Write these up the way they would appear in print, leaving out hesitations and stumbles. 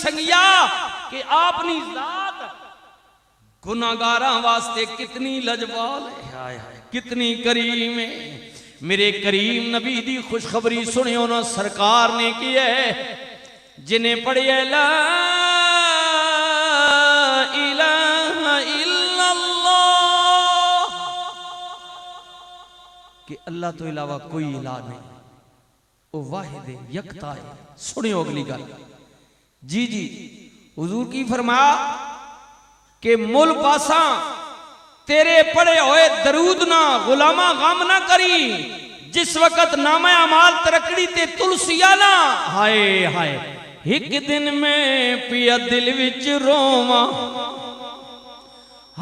سنگیا کہ آپ نی ذات گناہگاراں واسطے کتنی لجبال ہے، کتنی کریم ہے۔ میرے کریم نبی دی خوشخبری سنیو نا، سرکار نے کی ہے جنہیں پڑھے لا الہ الا اللہ کہ اللہ تو علاوہ کوئی الہ نہیں، وہ واحد یکتا ہے۔ سنیو اگلی گل، جی حضور کی فرمایا کہ مل پاساں تیرے پڑے ہوئے درود نہ غلامہ غم نہ کری، جس وقت نامہ اعمال ترکڑی تے تلسیا نہ ہائے ہائے ایک دن میں پیا دل وچ رواں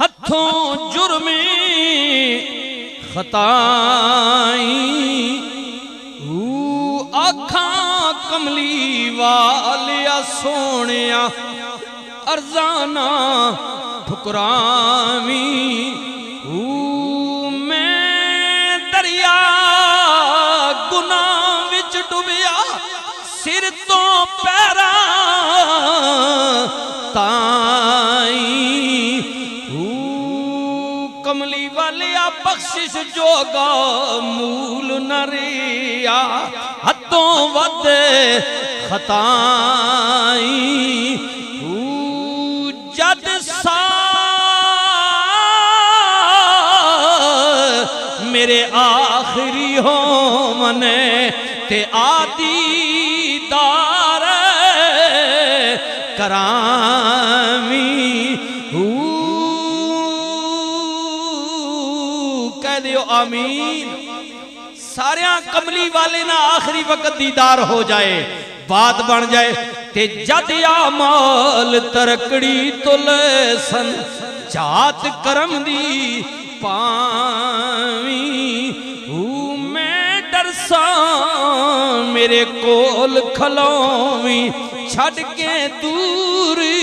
ہتھوں جرمی خطائیں آکھاں کملی والیا سونیا ارزانہ ٹھکراویں میں دریا گناہ وچ ڈوبیا سر تو پیراں تائیں کملی والیا بخشش جوگا مول نہ ریا حدوں ود خطائیں جد سا میرے آخری ہو منے تے آدی دار کرامی کہہ دیو آمین۔ ساریاں کملی والے نا آخری وقت دیدار ہو جائے، بات بن جائے تے جد اعمال ترکڑی تلسن جات کرم دی پاویں میں ڈرساں میرے کول کھلویں چھڑ کے دوری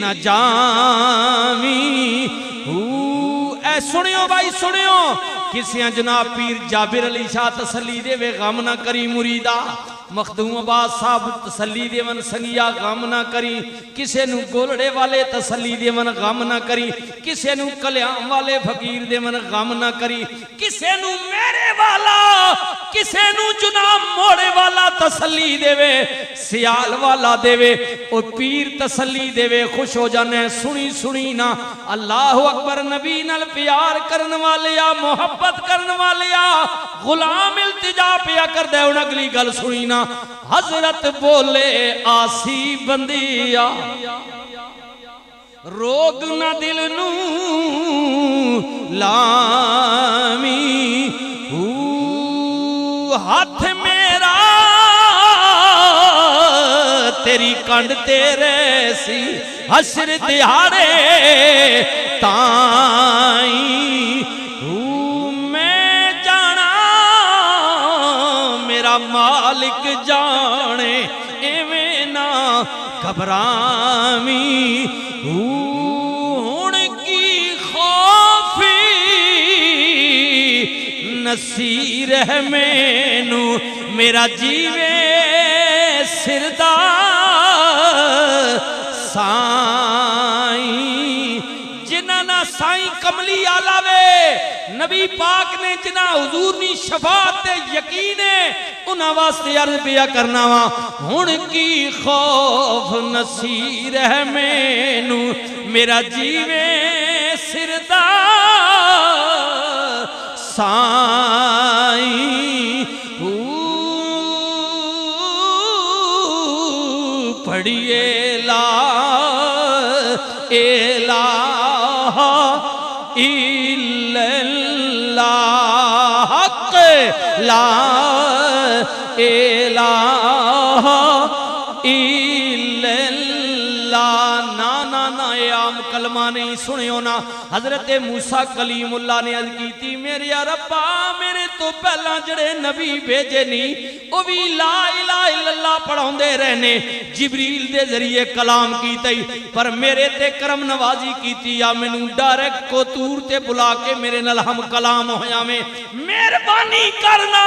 نہ جاویں۔ اے سنیو بھائی سنیو، کسیاں جناب پیر جابر علی شاہ تسلی دے وے غم نہ کری مریدہ، مخدوم عباس صاحب تسلی دے من سنگیا غم نہ کری، کسے نو گولڑے والے تسلی دے من غم نہ کری، کسے نو کلیام والے فقیر دے من غم نہ کری، کسے نو میرے والا کسے نو جناب موڑے والا تسلی دے وے، سیال والا دے وے، او پیر تسلی دے وے، خوش ہو جانے سنی سنی نا اللہ اکبر نبی نال پیار کرن والیا محبت کرن والیا غلام التجا پیا کر دے ان اگلی گل سنی نا حضرت بولے آسی بندیا روگ نہ دل نو لامی ہاتھ میرا تیری کنڈ تیرے سی حشر دیہارے تائیں میں جانا میرا مالک جانے ایویں نہ گھبراویں ہون کی خوفی نصیر ہے مینو میرا جیوے سردہ سائیں جنہ نہ سائیں کملی آلاوے نبی پاک نے جنہ حضور نی شفاعت یقینے انہاں واسطے عرض بیا کرنا وا ہن کی خوف نصیر ہے مینو میرا جیوے سردہ سائیں پڑھئے لا الہ الا اللہ حق لا الہ الا اللہ نا نا نا عام کلمہ نہیں سنیو نا حضرت موسیٰ کلیم اللہ نے عرض کی تھی میرے ربا میرے تو پہلا جڑے نبی بھیجے نہیں وہ بھی لا الہ الا اللہ پڑھاؤں دے رہنے جبریل دے ذریعے کلام کی تی پر میرے تے کرم نوازی کی تھی یا منوں ڈائریکٹ کو تور تے بلا کے میرے نال ہم کلام ہویا میں مہربانی کرنا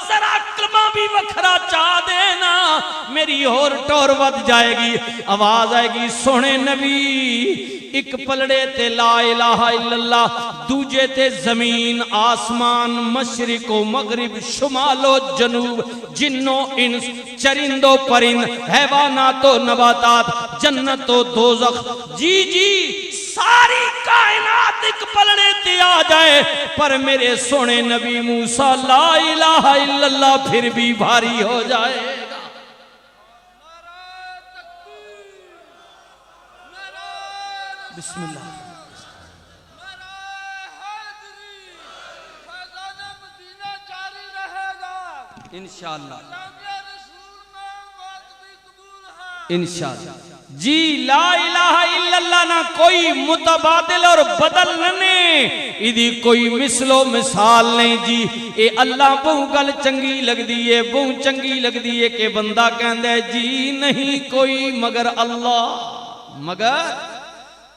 ذرا کلمہ بھی وکھرا چاہ دینا میری اور ٹور ود جائے گی آواز آئے گی سونے نبی ایک پلڑے تے لا الہ الا اللہ دوجے تے زمین آسمان مشرق و مغرب شمال و جنوب جنوں انس چرند و پرند حیوانات و نباتات جنت و دوزخ جی ساری کائنات ایک پلڑے تے آ جائے پر میرے سونے نبی موسیٰ لا الہ الا اللہ پھر بھی بھاری ہو جائے گا بسم اللہ انشاءاللہ انشاءاللہ جی لا الہ الا اللہ نہ کوئی متبادل اور بدل نہیں ادھی کوئی مثل و مثال نہیں جی اے اللہ بہو گل چنگی لگ دیئے بہو چنگی لگ دیئے کہ بندہ کہندے جی نہیں کوئی مگر اللہ مگر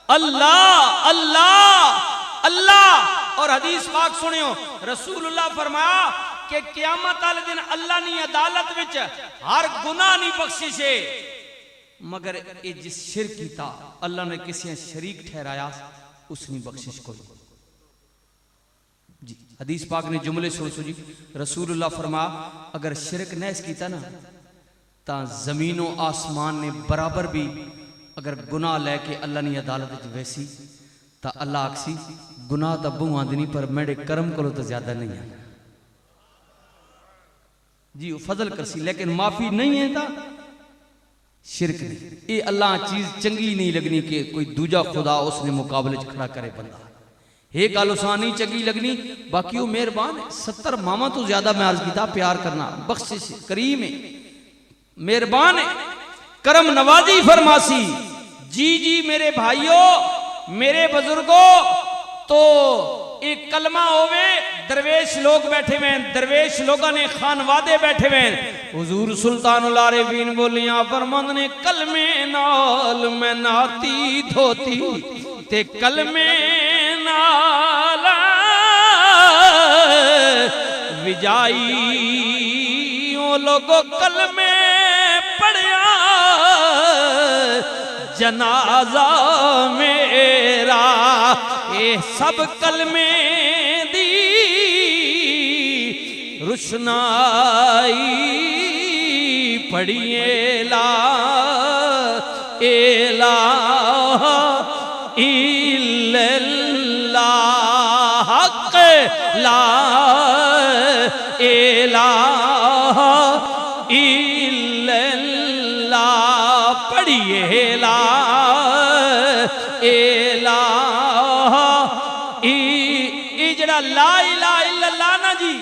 اللہ اللہ اللہ اور حدیث پاک سنیو رسول اللہ فرمایا کہ قیامت والے دن اللہ نے عدالت وچ ہر گناہ نہیں بخششے مگر اے جس شرک کیتا اللہ نے کسی شریک ٹھہرایا اس نے بخشش کوئی جی حدیث پاک نے جملے سو جی رسول اللہ فرمایا اگر شرک نیس کیتا نا تا زمین و آسمان نے برابر بھی اگر گناہ لے کے اللہ نے عدالت ویسی تا اللہ آکسی گناہ تا بہو آندنی پر میرے کرم کرو تو زیادہ نہیں ہے جی وہ فضل کرسی لیکن معافی نہیں ہے تا شرک نہیں اے اللہ چیز چنگی نہیں لگنی کہ کوئی دوجہ خدا اس نے مقابلے کھڑا کرے بندہ ایک آلوسان نہیں چنگی لگنی باقی وہ مہربان 70 ماما تو زیادہ میں عرض کیتا پیار کرنا بخشش کریم ہے مہربان ہے کرم نوازی فرماسی جی میرے بھائیوں میرے بزرگوں تو ایک کلمہ ہوئے درویش لوگ بیٹھے ہوئے درویش لوگوں نے خانوادے بیٹھے ہوئے حضور سلطان العارفین بولیاں فرماند نے کلمے نال میں ناتی دھوتی تے کلمے نال وجائی او لوگوں کلمے پڑھیا جنازہ میرا اے سب کلمے دی روشنائی پڑھیے لا الہ الا اللہ حق لا الہ الا اللہ پڑھیے لا الہ ای جڑا لا الہ الا اللہ نا جی